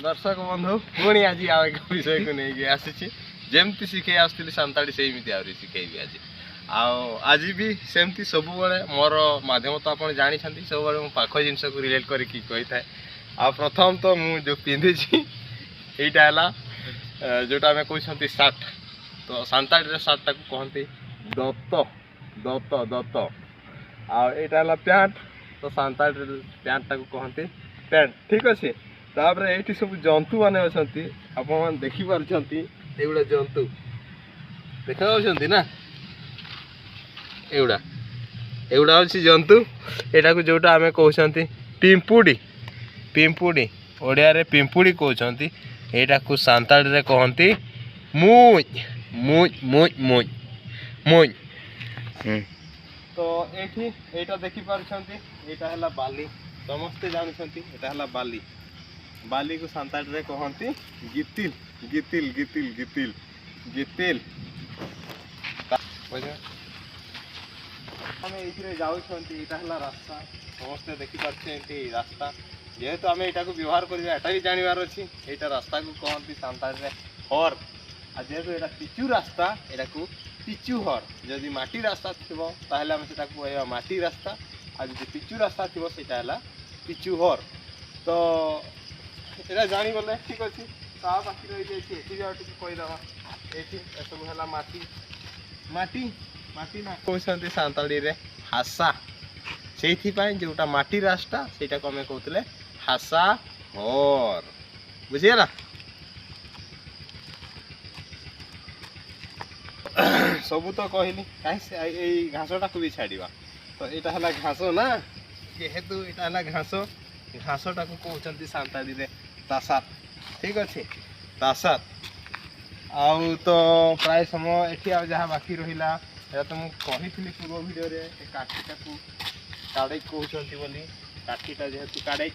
दर्शक बंधु पुणी आज आउ एक विषय को नहीं आसी जमती शिखे आसती सानी सेमती आहरी शिखेबी आज भी सेमती सब मोर मध्यम तो आप जानी सब मो पाख जिनस को रिलेट करके आ प्रथम तो मुझे पिंधि यहाँ जोटा आम कहते सार्ट तो सान्ताड़ी सार्टा को कहते दत्त दत्त दत्त आईटा पैंट तो सान्ताड़ी पैंटा को कहते पैंट ठीक अच्छे तापर ये सब जंतु मैंने अच्छा आप देखिपारे एगुड़ा जंतु देखा ना एगुड़ा एगुड़ा हूँ जंतु यहाँ जोटा आम कहते पिंपुड़ी पिंपुड़ी ओडिया रे पिंपुड़ी कहते यहाँ को सान्ताड़ी रे कहती मुई मुई मुई मुई मुई तो ये देखिपारे यहाँ है बाली समस्ते जानते यहाँ है बाली बाली को सान्ताड़ी रे कहती गितिल गितिल गितिल गितिल गितिल आम ये जाऊँ रास्ता समस्ते देखिपारे रास्ता जेहेतु आम यहाँ व्यवहार करवा भी जानवर अच्छी यहाँ रास्ता को कहती सान्ताड़ी रे हर आ जेहेतु यहाँ पिचु रास्ता यहाँ को पिचु हर जदि माटी रास्ता थी आम से कह माटी रास्ता आ जो पिचु रास्ता थी है पिचु हर तो यहाँ जागले ठीक अच्छे ता बाकी रही जाए कहीदे ये सब है माटी माटी माटी ना कहते सान्ताड़ी रे हासा से जोटा माटी रास्ता से आम कहते हासा हर बुझीगला सबू तो कहली कहीं घासटा को भी छाड़ा तो यहाँ है घास ना जेहेतु यहाँ है घास घासटा को कहते सान्ताड़ी रे तासात ठीक अच्छे तासात आउ तो प्राय समय ये जहाँ बाकी रहा तो मुझे पूर्व भिडियो काठीटा को काड़े कहते काठीटा जेहेतु काड़े